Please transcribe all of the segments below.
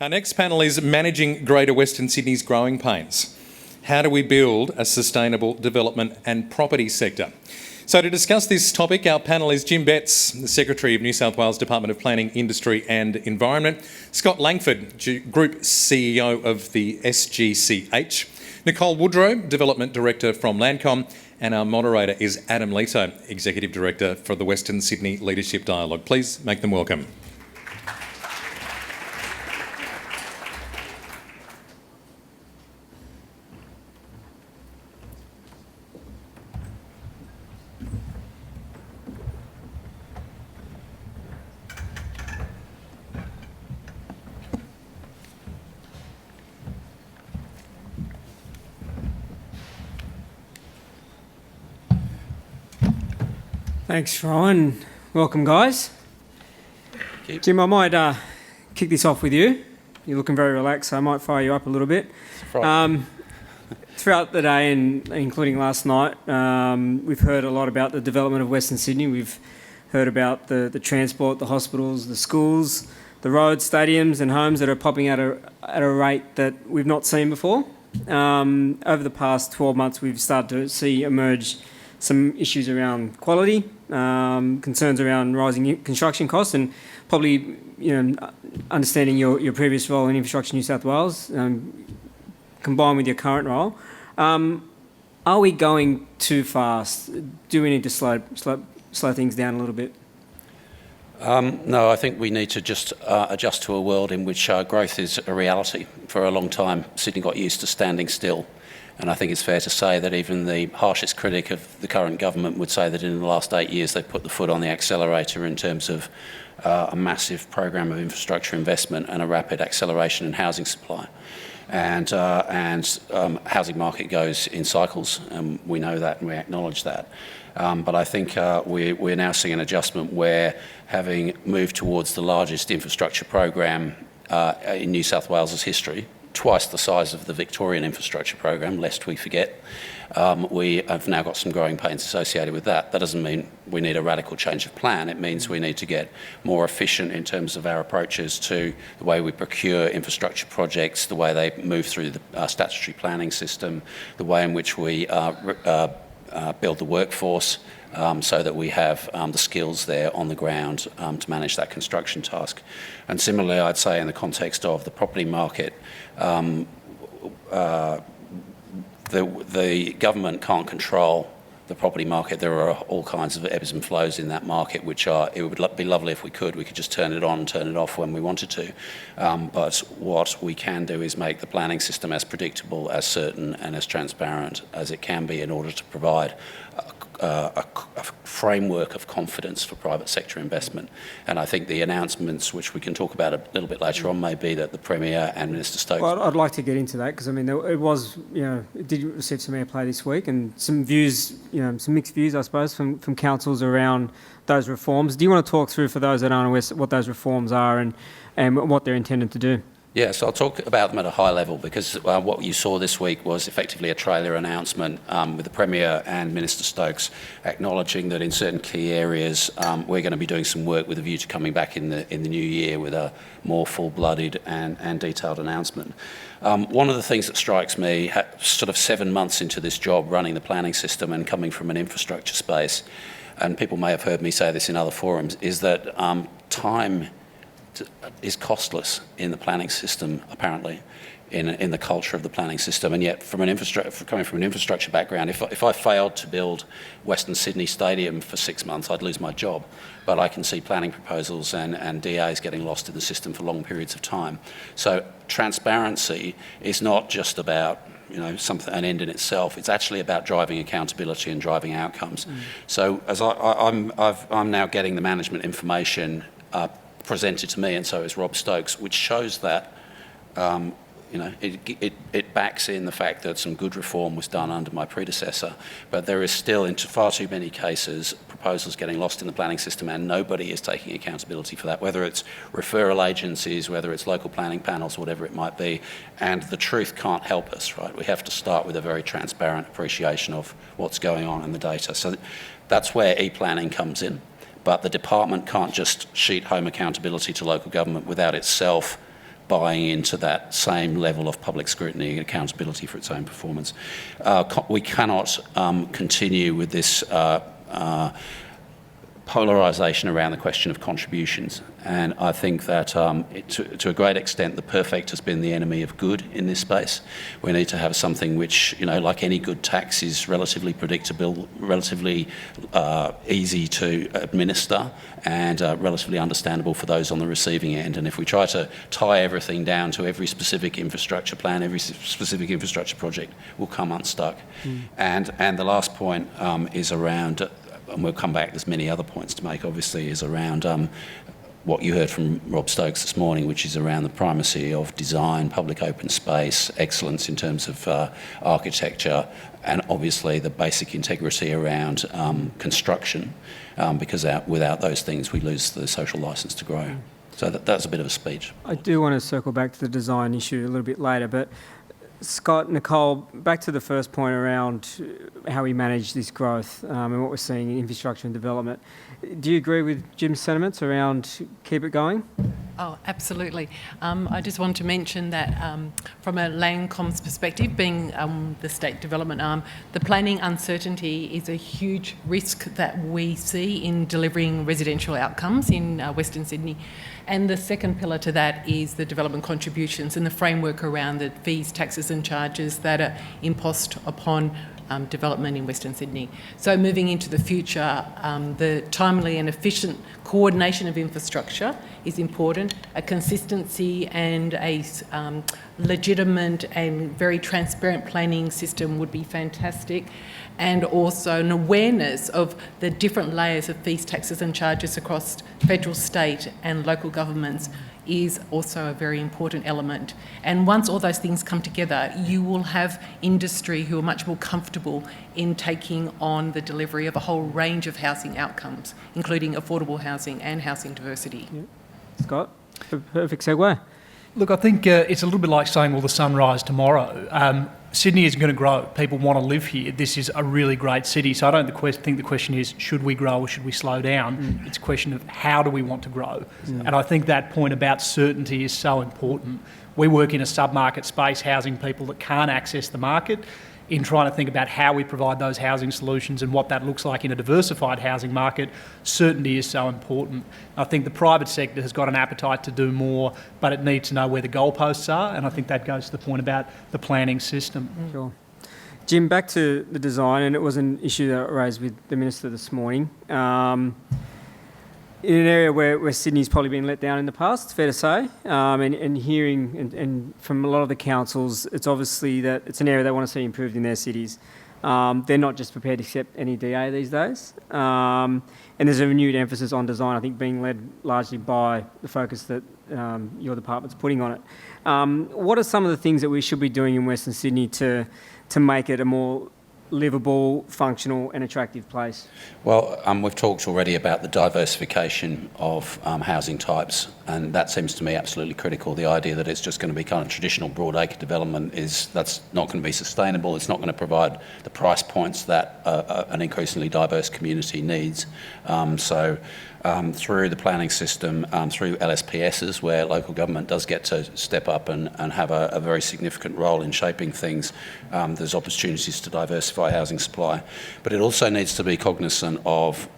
Our next panel is Managing Greater Western Sydney's Growing Pains. How do we build a sustainable development and property sector? So to discuss this topic, our panel is Jim Betts, the Secretary of New South Wales Department of Planning, Industry and Environment, Scott Langford, Group CEO of the SGCH, Nicole Woodrow, Development Director from Landcom, and our moderator is Adam Leto, Executive Director for the Western Sydney Leadership Dialogue. Please make them welcome. Thanks, Ryan. Welcome, guys. Jim, I might kick this off with you. You're looking very relaxed, so I might fire you up a little bit. Throughout the day, and including last night, we've heard a lot about the development of Western Sydney. We've heard about the transport, the hospitals, the schools, the roads, stadiums and homes that are popping out at a rate that we've not seen before. Over the past 12 months, we've started to see emerge some issues around quality, concerns around rising construction costs, and probably understanding your previous role in Infrastructure New South Wales, combined with your current role. Are we going too fast? Do we need to slow things down a little bit? No, I think we need to just adjust to a world in which growth is a reality. For a long time, Sydney got used to standing still. And I think it's fair to say that even the harshest critic of the current government would say that in the last 8 years they've put the foot on the accelerator in terms of a massive program of infrastructure investment and a rapid acceleration in housing supply. And housing market goes in cycles, and we know that and we acknowledge that. But I think we're now seeing an adjustment where, having moved towards the largest infrastructure program in New South Wales' history, twice the size of the Victorian infrastructure program, lest we forget. We have now got some growing pains associated with that. That doesn't mean we need a radical change of plan. It means we need to get more efficient in terms of our approaches to the way we procure infrastructure projects, the way they move through the statutory planning system, the way in which we build the workforce, so that we have the skills there on the ground to manage that construction task. And similarly, I'd say in the context of the property market, the government can't control the property market. There are all kinds of ebbs and flows in that market, it would be lovely if we could just turn it on and turn it off when we wanted to. But what we can do is make the planning system as predictable, as certain and as transparent as it can be in order to provide a framework of confidence for private sector investment. And I think the announcements, which we can talk about a little bit later on, may be that the Premier and Minister Stokes... Well, I'd like to get into that, because I mean, it did receive some airplay this week, and some views, some mixed views, I suppose, from councils around those reforms. Do you want to talk through, for those that aren't aware, what those reforms are and what they're intended to do? Yeah, so I'll talk about them at a high level, because what you saw this week was effectively a trailer announcement with the Premier and Minister Stokes acknowledging that in certain key areas we're going to be doing some work with a view to coming back in the new year with a more full-blooded and detailed announcement. One of the things that strikes me, sort of 7 months into this job running the planning system and coming from an infrastructure space, and people may have heard me say this in other forums, is that time is costless in the planning system, apparently, in the culture of the planning system. And yet, coming from an infrastructure background, if I failed to build Western Sydney Stadium for 6 months, I'd lose my job. But I can see planning proposals and DAs getting lost in the system for long periods of time. So transparency is not just about an end in itself. It's actually about driving accountability and driving outcomes. So as I'm now getting the management information presented to me, and so is Rob Stokes, which shows that it backs in the fact that some good reform was done under my predecessor, but there is still, in far too many cases, proposals getting lost in the planning system, and nobody is taking accountability for that, whether it's referral agencies, whether it's local planning panels, whatever it might be. And the truth can't help us, right? We have to start with a very transparent appreciation of what's going on in the data. So that's where e-planning comes in. But the department can't just sheet home accountability to local government without itself buying into that same level of public scrutiny and accountability for its own performance. We cannot continue with this polarisation around the question of contributions, and I think that to a great extent the perfect has been the enemy of good in this space. We need to have something which, like any good tax, is relatively predictable, relatively easy to administer, and relatively understandable for those on the receiving end. And if we try to tie everything down to every specific infrastructure plan, every specific infrastructure project, we'll come unstuck. And the last point is around, and we'll come back, there's many other points to make, obviously, is around what you heard from Rob Stokes this morning, which is around the primacy of design, public open space, excellence in terms of architecture, and obviously the basic integrity around construction, because without those things we lose the social licence to grow. So that's a bit of a speech. I do want to circle back to the design issue a little bit later, but Scott, Nicole, back to the first point around how we manage this growth and what we're seeing in infrastructure and development. Do you agree with Jim's sentiments around keep it going? Oh, absolutely. I just want to mention that from a Landcom's perspective, being the state development arm, the planning uncertainty is a huge risk that we see in delivering residential outcomes in Western Sydney. And the second pillar to that is the development contributions and the framework around the fees, taxes and charges that are imposed upon development in Western Sydney. So moving into the future, the timely and efficient coordination of infrastructure is important. A consistency and a legitimate and very transparent planning system would be fantastic. And also an awareness of the different layers of fees, taxes and charges across federal, state and local governments is also a very important element. And once all those things come together, you will have industry who are much more comfortable in taking on the delivery of a whole range of housing outcomes, including affordable housing and housing diversity. Yeah. Scott, perfect segue. Look, I think it's a little bit like saying, will the sun rise tomorrow? Sydney is going to grow. People want to live here. This is a really great city. So I don't think the question is, should we grow or should we slow down? It's a question of how do we want to grow? And I think that point about certainty is so important. We work in a sub-market space housing people that can't access the market, in trying to think about how we provide those housing solutions and what that looks like in a diversified housing market. Certainty is so important. I think the private sector has got an appetite to do more, but it needs to know where the goalposts are, and I think that goes to the point about the planning system. Sure. Jim, back to the design, and it was an issue that I raised with the Minister this morning. In an area where Sydney's probably been let down in the past, it's fair to say, and hearing and from a lot of the councils, it's obviously that it's an area they want to see improved in their cities. They're not just prepared to accept any DA these days. And there's a renewed emphasis on design, I think being led largely by the focus that your department's putting on it. What are some of the things that we should be doing in Western Sydney to make it a more livable, functional and attractive place? Well, we've talked already about the diversification of housing types, and that seems to me absolutely critical. The idea that it's just going to be kind of traditional broadacre development that's not going to be sustainable. It's not going to provide the price points that an increasingly diverse community needs. Through the planning system, through LSPSs, where local government does get to step up and have a very significant role in shaping things, there's opportunities to diversify housing supply. But it also needs to be cognisant of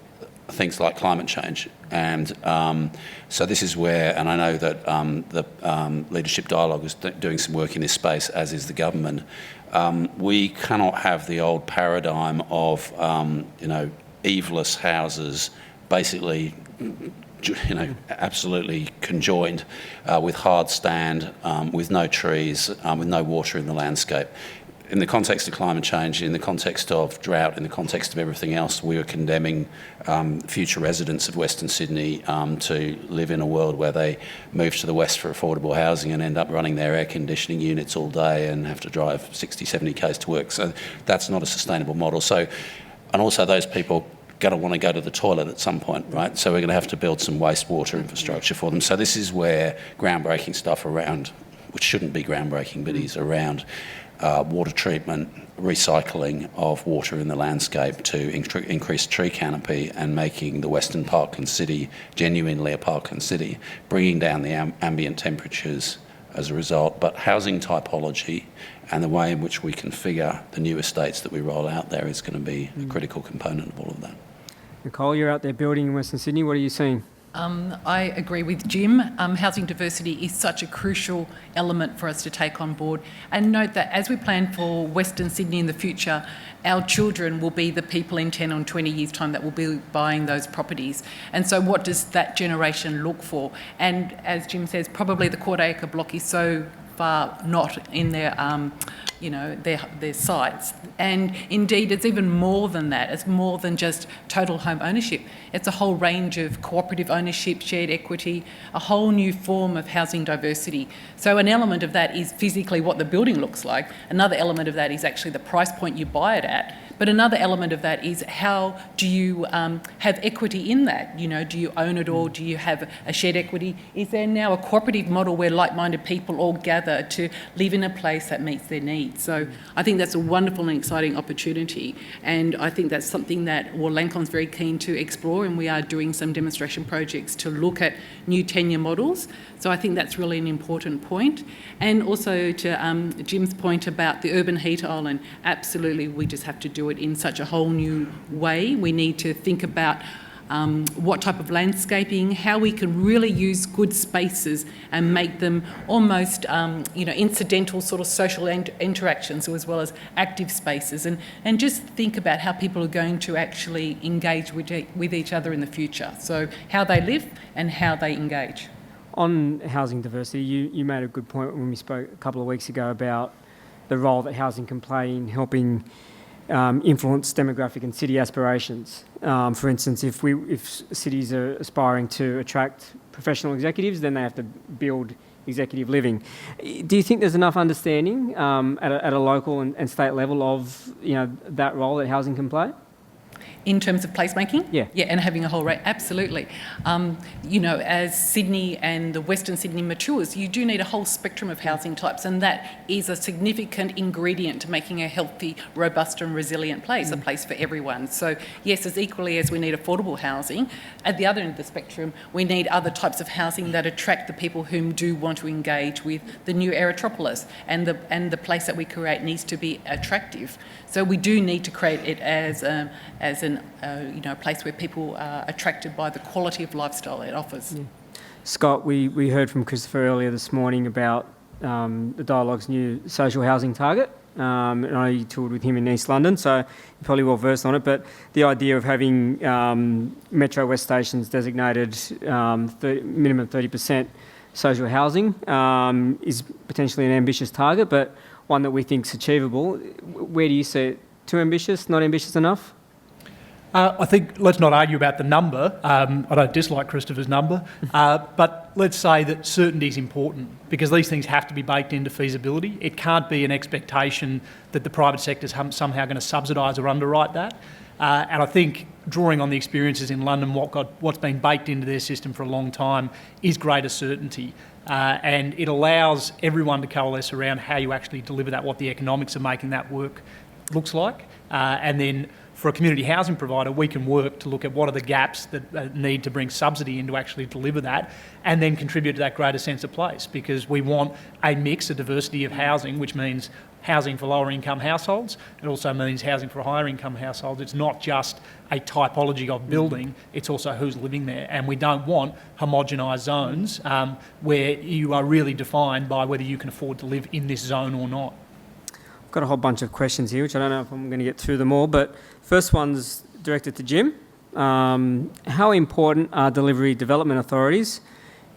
things like climate change. And so this is where, and I know that the Leadership Dialogue is doing some work in this space, as is the government. We cannot have the old paradigm of, eveless houses basically, absolutely conjoined with hard stand, with no trees, with no water in the landscape. In the context of climate change, in the context of drought, in the context of everything else, we are condemning future residents of Western Sydney to live in a world where they move to the west for affordable housing and end up running their air conditioning units all day and have to drive 60, 70 k's to work. So that's not a sustainable model. So, and also those people going to want to go to the toilet at some point, right? So we're going to have to build some wastewater infrastructure for them. So this is where groundbreaking stuff around, which shouldn't be groundbreaking, but is around water treatment, recycling of water in the landscape to increase tree canopy and making the Western Parkland City genuinely a Parkland City, bringing down the ambient temperatures as a result, but housing typology and the way in which we configure the new estates that we roll out there is going to be a critical component of all of that. Nicole, you're out there building in Western Sydney. What are you seeing? I agree with Jim. Housing diversity is such a crucial element for us to take on board. And note that as we plan for Western Sydney in the future, our children will be the people in 10 or 20 years' time that will be buying those properties. And so what does that generation look for? And as Jim says, probably the quarter acre block is so far not in their their sights. And indeed, it's even more than that. It's more than just total home ownership. It's a whole range of cooperative ownership, shared equity, a whole new form of housing diversity. So an element of that is physically what the building looks like. Another element of that is actually the price point you buy it at. But another element of that is how do you have equity in that? You know, do you own it all? Do you have a shared equity? Is there now a cooperative model where like-minded people all gather to live in a place that meets their needs? So I think that's a wonderful and exciting opportunity. And I think that's something that Landcom's very keen to explore, and we are doing some demonstration projects to look at new tenure models. So I think that's really an important point. And also to Jim's point about the urban heat island, absolutely, we just have to do it in such a whole new way. We need to think about what type of landscaping, how we can really use good spaces and make them almost, incidental sort of social interactions as well as active spaces, and just think about how people are going to actually engage with each other in the future. So how they live and how they engage. On housing diversity, you made a good point when we spoke a couple of weeks ago about the role that housing can play in helping influence demographic and city aspirations. For instance, if cities are aspiring to attract professional executives, then they have to build executive living. Do you think there's enough understanding at a local and state level of that role that housing can play? In terms of placemaking? Yeah, and having a whole rate, absolutely. As Sydney and the Western Sydney matures, you do need a whole spectrum of housing types, and that is a significant ingredient to making a healthy, robust and resilient place, a place for everyone. So yes, as equally as we need affordable housing, at the other end of the spectrum, we need other types of housing that attract the people whom do want to engage with the new Aerotropolis, and the place that we create needs to be attractive. So we do need to create it as a place where people are attracted by the quality of lifestyle it offers. Yeah. Scott, we heard from Christopher earlier this morning about the Dialogue's new social housing target. And I know you toured with him in East London, so you're probably well versed on it, but the idea of having Metro West stations designated minimum 30% social housing is potentially an ambitious target, but one that we think is achievable. Where do you see it? Too ambitious? Not ambitious enough? I think let's not argue about the number. I don't dislike Christopher's number, but let's say that certainty is important because these things have to be baked into feasibility. It can't be an expectation that the private sector is somehow going to subsidise or underwrite that. And I think drawing on the experiences in London, what's been baked into their system for a long time is greater certainty. And it allows everyone to coalesce around how you actually deliver that, what the economics of making that work looks like. And then for a community housing provider, we can work to look at what are the gaps that need to bring subsidy in to actually deliver that and then contribute to that greater sense of place, because we want a mix, a diversity of housing, which means housing for lower income households. It also means housing for higher income households. It's not just a typology of building, it's also who's living there. And we don't want homogenised zones where you are really defined by whether you can afford to live in this zone or not. I've got a whole bunch of questions here, which I don't know if I'm going to get through them all, but first one's directed to Jim. How important are delivery development authorities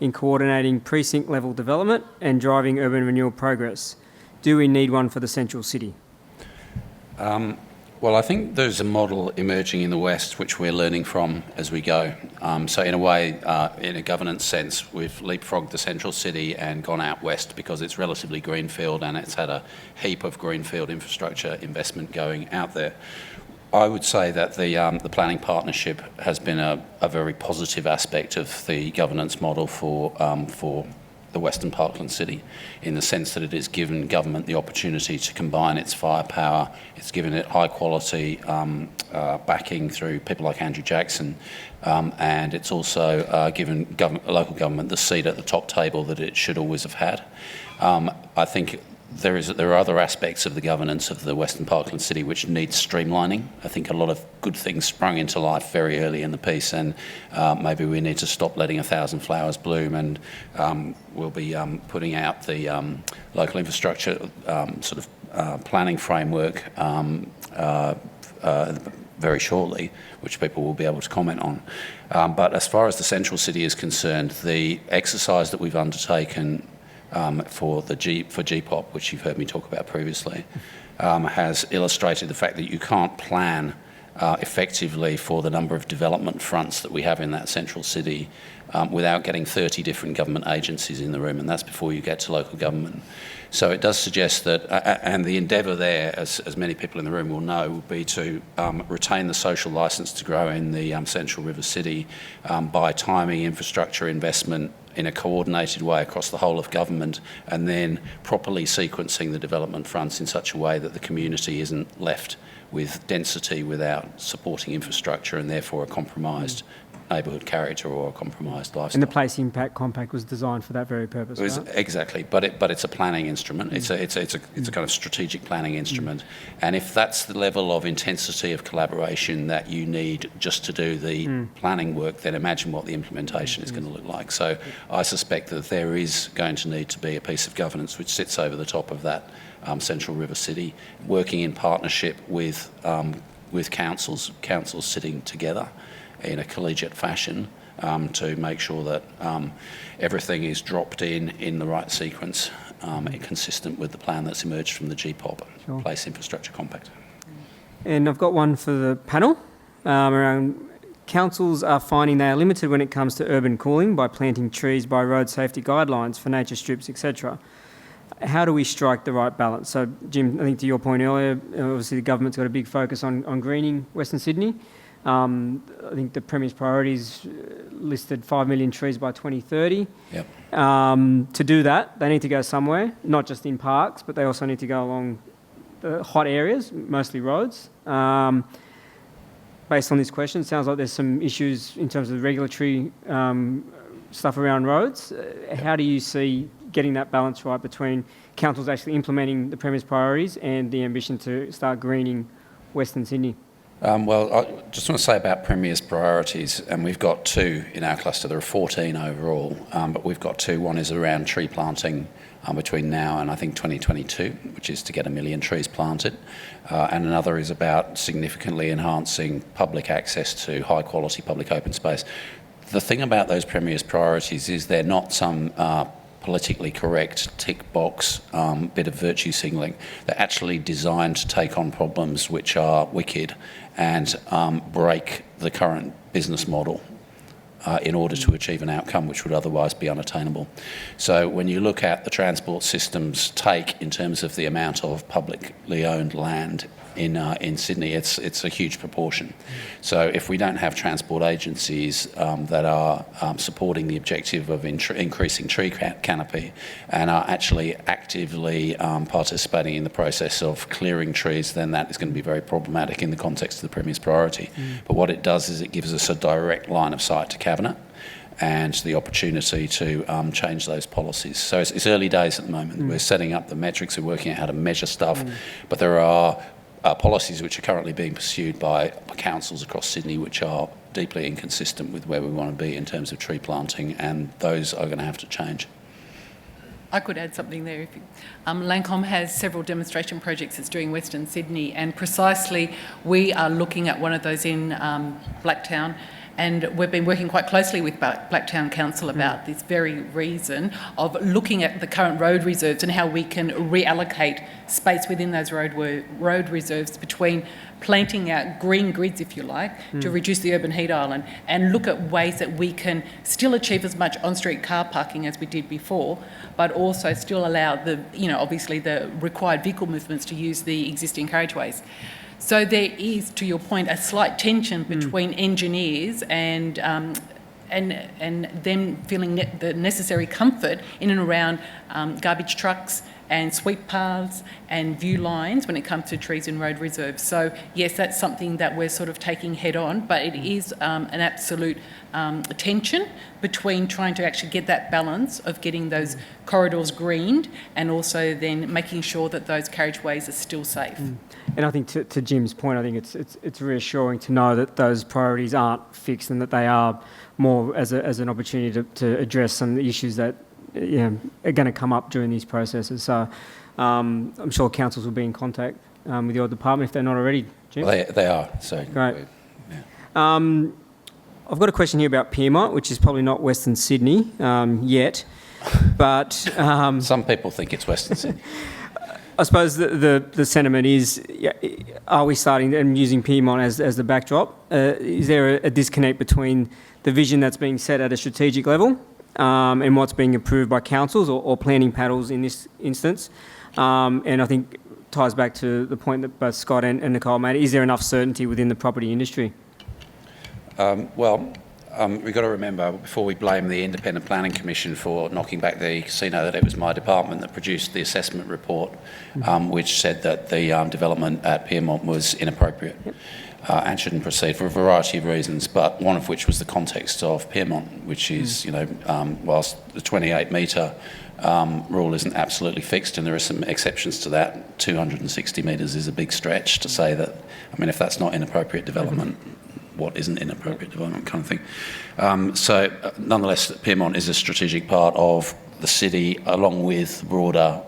in coordinating precinct level development and driving urban renewal progress? Do we need one for the central city? Well, I think there's a model emerging in the West which we're learning from as we go. So in a way, in a governance sense, we've leapfrogged the central city and gone out west because it's relatively greenfield and it's had a heap of greenfield infrastructure investment going out there. I would say that the planning partnership has been a very positive aspect of the governance model for the Western Parkland City, in the sense that it has given government the opportunity to combine its firepower. It's given it high quality backing through people like Andrew Jackson, and it's also given local government the seat at the top table that it should always have had. I think there are other aspects of the governance of the Western Parkland City which need streamlining. I think a lot of good things sprung into life very early in the piece, and maybe we need to stop letting 1,000 flowers bloom, and we'll be putting out the local infrastructure planning framework very shortly, which people will be able to comment on. But as far as the central city is concerned, the exercise that we've undertaken for GPOP, which you've heard me talk about previously, has illustrated the fact that you can't plan effectively for the number of development fronts that we have in that central city without getting 30 different government agencies in the room, and that's before you get to local government. So it does suggest that, and the endeavour there, as many people in the room will know, will be to retain the social licence to grow in the central river city by timing infrastructure investment in a coordinated way across the whole of government, and then properly sequencing the development fronts in such a way that the community isn't left with density without supporting infrastructure and therefore a compromised neighbourhood character or a compromised lifestyle. And the Place Impact Compact was designed for that very purpose, right? Exactly, but it's a planning instrument. It's a kind of strategic planning instrument, and if that's the level of intensity of collaboration that you need just to do the planning work, then imagine what the implementation is going to look like. So I suspect that there is going to need to be a piece of governance which sits over the top of that central river city, working in partnership with councils sitting together in a collegiate fashion to make sure that everything is dropped in the right sequence, consistent with the plan that's emerged from the GPOP, Place Infrastructure Compact. And I've got one for the panel around councils are finding they are limited when it comes to urban cooling by planting trees by road safety guidelines for nature strips, etc. How do we strike the right balance? So, Jim, I think to your point earlier, obviously the government's got a big focus on greening Western Sydney. I think the Premier's priorities listed 5 million trees by 2030. Yep. To do that, they need to go somewhere, not just in parks, but they also need to go along the hot areas, mostly roads. Based on this question, it sounds like there's some issues in terms of the regulatory stuff around roads. How do you see getting that balance right between councils actually implementing the Premier's priorities and the ambition to start greening Western Sydney? Well, I just want to say about Premier's priorities, and we've got two in our cluster. There are 14 overall, but we've got two. One is around tree planting between now and I think 2022, which is to get 1 million trees planted, and another is about significantly enhancing public access to high quality public open space. The thing about those Premier's priorities is they're not some politically correct tick box bit of virtue signalling. They're actually designed to take on problems which are wicked and break the current business model in order to achieve an outcome which would otherwise be unattainable. So when you look at the transport system's take in terms of the amount of publicly owned land in Sydney, it's a huge proportion. So if we don't have transport agencies that are supporting the objective of increasing tree canopy and are actually actively participating in the process of clearing trees, then that is going to be very problematic in the context of the Premier's priority. But what it does is it gives us a direct line of sight to Cabinet and the opportunity to change those policies. So it's early days at the moment. We're setting up the metrics, we're working out how to measure stuff, but there are policies which are currently being pursued by councils across Sydney which are deeply inconsistent with where we want to be in terms of tree planting, and those are going to have to change. I could add something there. Landcom has several demonstration projects it's doing in Western Sydney, and precisely we are looking at one of those in Blacktown. And we've been working quite closely with Blacktown Council about this very reason of looking at the current road reserves and how we can reallocate space within those road reserves between planting out green grids, if you like, to reduce the urban heat island, and look at ways that we can still achieve as much on-street car parking as we did before, but also still allow the, obviously the required vehicle movements to use the existing carriageways. So there is, to your point, a slight tension between engineers and and them feeling the necessary comfort in and around garbage trucks and sweep paths and view lines when it comes to trees and road reserves. So yes, that's something that we're sort of taking head on, but it is an absolute tension between trying to actually get that balance of getting those corridors greened and also then making sure that those carriageways are still safe. And I think to Jim's point, I think it's reassuring to know that those priorities aren't fixed and that they are more as an opportunity to address some of the issues that are going to come up during these processes. So I'm sure councils will be in contact with your department if they're not already, Jim. Well, they are. So great. Yeah. I've got a question here about Pyrmont, which is probably not Western Sydney yet, but Some people think it's Western Sydney. I suppose the sentiment is, are we starting and using Pyrmont as the backdrop? Is there a disconnect between the vision that's being set at a strategic level and what's being approved by councils or planning panels in this instance? And I think ties back to the point that both Scott and Nicole made. Is there enough certainty within the property industry? We've got to remember, before we blame the Independent Planning Commission for knocking back the casino, that it was my department that produced the assessment report, which said that the development at Pyrmont was inappropriate and shouldn't proceed for a variety of reasons, but one of which was the context of Pyrmont, which is, whilst the 28-metre rule isn't absolutely fixed, and there are some exceptions to that, 260 metres is a big stretch to say that. I mean, if that's not inappropriate development, what isn't inappropriate development kind of thing. So nonetheless, Pyrmont is a strategic part of the city along with broader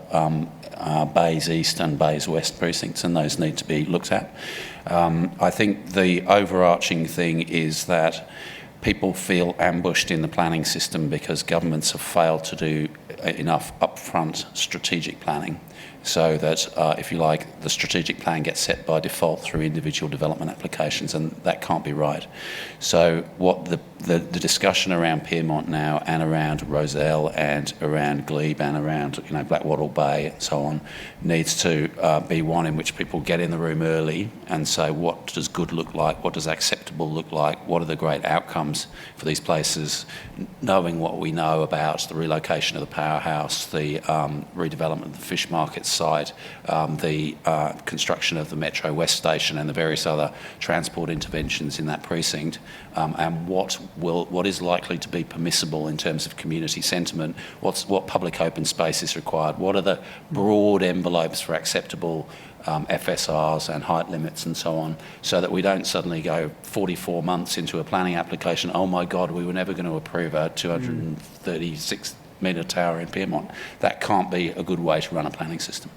Bays East and Bays West precincts, and those need to be looked at. I think the overarching thing is that people feel ambushed in the planning system because governments have failed to do enough upfront strategic planning, so that, if you like, the strategic plan gets set by default through individual development applications, and that can't be right. So what the discussion around Pyrmont now and around Rozelle and around Glebe and around Blackwattle Bay and so on needs to be one in which people get in the room early and say, what does good look like, what does acceptable look like, what are the great outcomes for these places, knowing what we know about the relocation of the powerhouse, the redevelopment of the fish market site, the construction of the Metro West station and the various other transport interventions in that precinct, and what is likely to be permissible in terms of community sentiment, what public open space is required, what are the broad envelopes for acceptable FSRs and height limits and so on, so that we don't suddenly go 44 months into a planning application, oh my God, we were never going to approve a 236 metre tower in Pyrmont. That can't be a good way to run a planning system.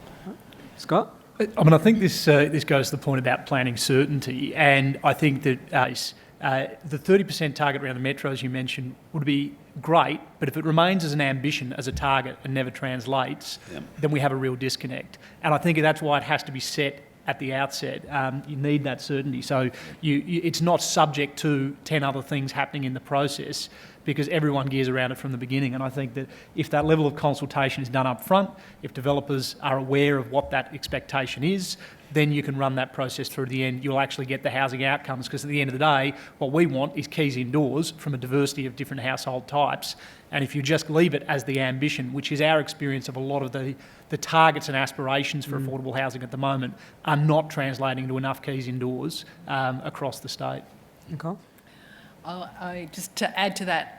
Scott? I mean, I think this goes to the point about planning certainty, and I think that the 30% target around the metros you mentioned would be great, but if it remains as an ambition, as a target, and never translates, then we have a real disconnect. And I think that's why it has to be set at the outset. You need that certainty. So it's not subject to 10 other things happening in the process, because everyone gears around it from the beginning. And I think that if that level of consultation is done up front, if developers are aware of what that expectation is, then you can run that process through to the end. You'll actually get the housing outcomes, because at the end of the day, what we want is keys indoors from a diversity of different household types. And if you just leave it as the ambition, which is our experience of a lot of the targets and aspirations for affordable housing at the moment, are not translating to enough keys indoors across the state. Nicole? Just to add to that,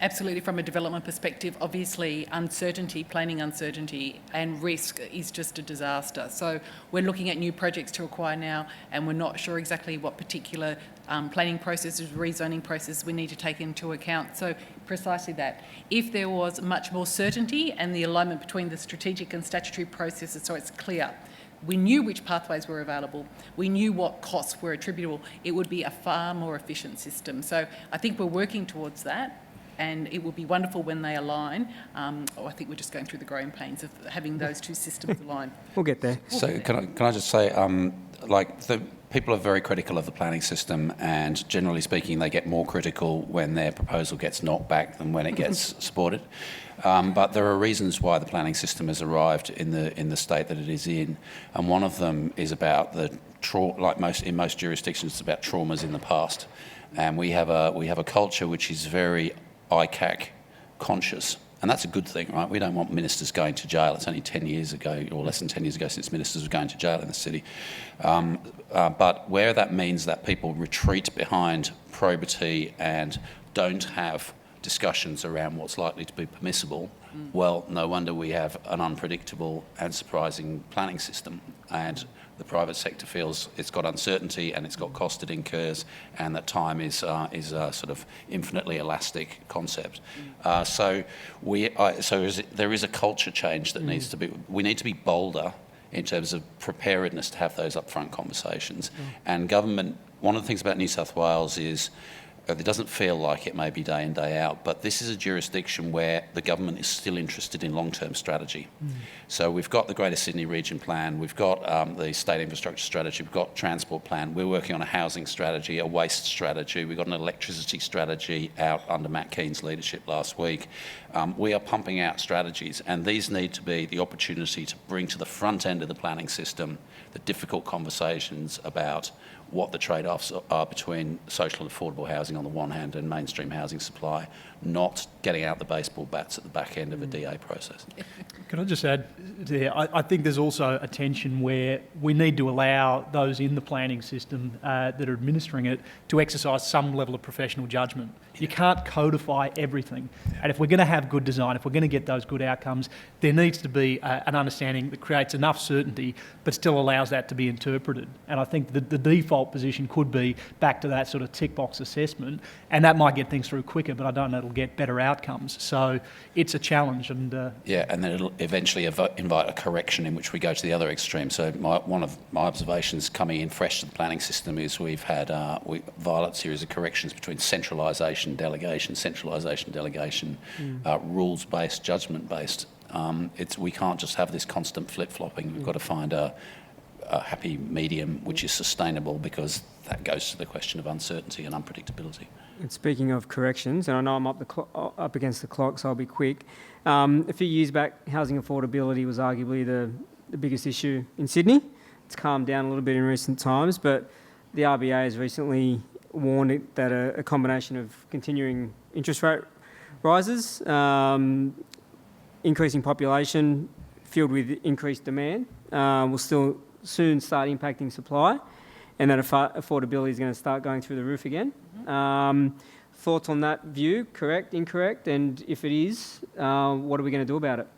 absolutely from a development perspective, obviously uncertainty, planning uncertainty and risk is just a disaster. So we're looking at new projects to acquire now, and we're not sure exactly what particular planning processes, rezoning process we need to take into account. So precisely that. If there was much more certainty and the alignment between the strategic and statutory processes, so it's clear, we knew which pathways were available, we knew what costs were attributable, it would be a far more efficient system. So I think we're working towards that, and it will be wonderful when they align. I think we're just going through the growing pains of having those two systems align. We'll get there. So can I just say, people are very critical of the planning system, and generally speaking, they get more critical when their proposal gets knocked back than when it gets supported. But there are reasons why the planning system has arrived in the state that it is in, and one of them is about in most jurisdictions, it's about traumas in the past, and we have a culture which is very ICAC conscious. And that's a good thing, right? We don't want ministers going to jail. It's only 10 years ago, or less than 10 years ago, since ministers were going to jail in the city. But where that means that people retreat behind probity and don't have discussions around what's likely to be permissible, well, no wonder we have an unpredictable and surprising planning system. And the private sector feels it's got uncertainty and it's got cost it incurs, and that time is a sort of infinitely elastic concept. So there is a culture change that needs to be. We need to be bolder in terms of preparedness to have those upfront conversations. And government. One of the things about New South Wales is, it doesn't feel like it may be day in, day out, but this is a jurisdiction where the government is still interested in long-term strategy. So we've got the Greater Sydney Region Plan, we've got the State Infrastructure Strategy, we've got Transport Plan, we're working on a housing strategy, a waste strategy, we've got an electricity strategy out under Matt Keane's leadership last week. We are pumping out strategies, and these need to be the opportunity to bring to the front end of the planning system the difficult conversations about what the trade-offs are between social and affordable housing on the one hand and mainstream housing supply, not getting out the baseball bats at the back end of a DA process. Can I just add there, I think there's also a tension where we need to allow those in the planning system that are administering it to exercise some level of professional judgment. You can't codify everything. And if we're going to have good design, if we're going to get those good outcomes, there needs to be an understanding that creates enough certainty but still allows that to be interpreted. And I think the default position could be back to that sort of tick box assessment, and that might get things through quicker, but I don't know it'll get better outcomes. So it's a challenge. And and then it'll eventually invite a correction in which we go to the other extreme. So one of my observations coming in fresh to the planning system is we've had violent series of corrections between centralisation, delegation, rules-based, judgment-based. We can't just have this constant flip-flopping. We've got to find a happy medium which is sustainable, because that goes to the question of uncertainty and unpredictability. And speaking of corrections, and I know I'm up against the clock, so I'll be quick. A few years back, housing affordability was arguably the biggest issue in Sydney. It's calmed down a little bit in recent times, but the RBA has recently warned that a combination of continuing interest rate rises, increasing population, filled with increased demand, will still soon start impacting supply, and that affordability is going to start going through the roof again. Thoughts on that view? Correct, incorrect? And if it is, what are we going to do about it?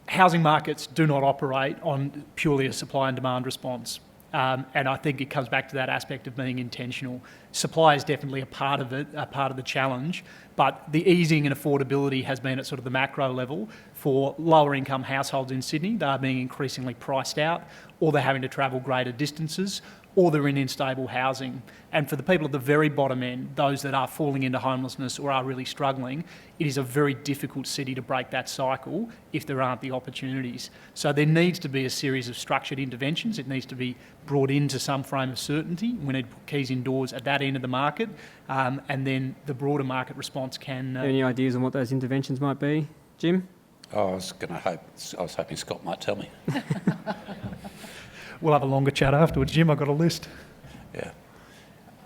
Housing markets do not operate on purely a supply and demand response. And I think it comes back to that aspect of being intentional. Supply is definitely a part of it, a part of the challenge, but the easing and affordability has been at sort of the macro level for lower income households in Sydney. They are being increasingly priced out, or they're having to travel greater distances, or they're in unstable housing. And for the people at the very bottom end, those that are falling into homelessness or are really struggling, it is a very difficult city to break that cycle if there aren't the opportunities. So there needs to be a series of structured interventions. It needs to be brought into some frame of certainty. We need to put keys indoors at that end of the market, and then the broader market response can... Any ideas on what those interventions might be, Jim? I was hoping Scott might tell me. We'll have a longer chat afterwards. Jim, I've got a list. Yeah.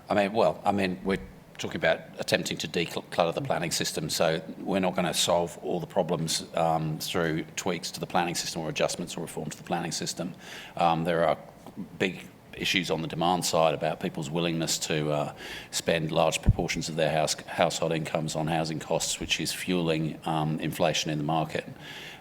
We're talking about attempting to declutter the planning system, so we're not going to solve all the problems through tweaks to the planning system or adjustments or reform to the planning system. There are big issues on the demand side about people's willingness to spend large proportions of their household incomes on housing costs, which is fueling inflation in the market.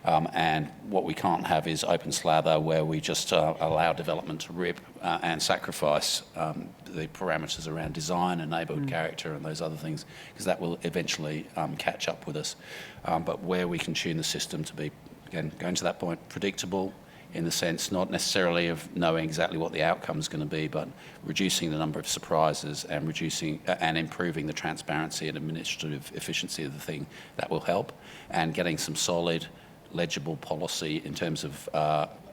And what we can't have is open slather where we just allow development to rip and sacrifice the parameters around design and neighbourhood character and those other things, because that will eventually catch up with us. But where we can tune the system to be, again, going to that point, predictable, in the sense not necessarily of knowing exactly what the outcome is going to be, but reducing the number of surprises and reducing and improving the transparency and administrative efficiency of the thing, that will help. And getting some solid legible policy in terms of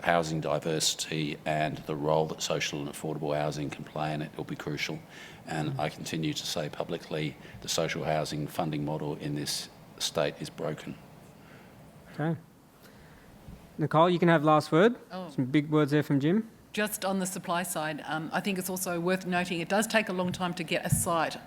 housing diversity and the role that social and affordable housing can play in it will be crucial. And I continue to say publicly the social housing funding model in this state is broken. Okay. Nicole, you can have last word. Oh. Some big words there from Jim. Just on the supply side, I think it's also worth noting it does take a long time to get a site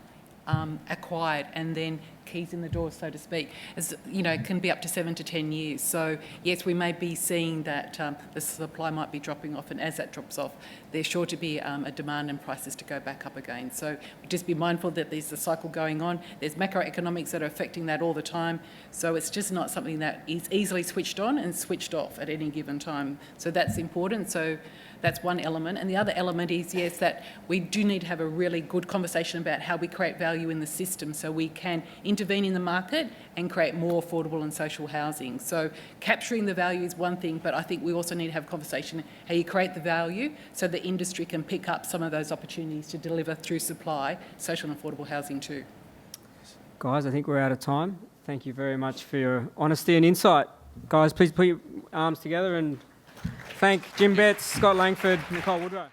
acquired and then keys in the door, so to speak. As you know, it can be up to 7 to 10 years. So yes, we may be seeing that the supply might be dropping off, and as that drops off, there's sure to be a demand and prices to go back up again. So just be mindful that there's a cycle going on. There's macroeconomics that are affecting that all the time. So it's just not something that is easily switched on and switched off at any given time. So that's important. So that's one element. And the other element is, yes, that we do need to have a really good conversation about how we create value in the system so we can intervene in the market and create more affordable and social housing. So capturing the value is one thing, but I think we also need to have a conversation how you create the value so the industry can pick up some of those opportunities to deliver through supply, social and affordable housing too. Guys, I think we're out of time. Thank you very much for your honesty and insight. Guys, please put your arms together and thank Jim Betts, Scott Langford, Nicole Woodrow.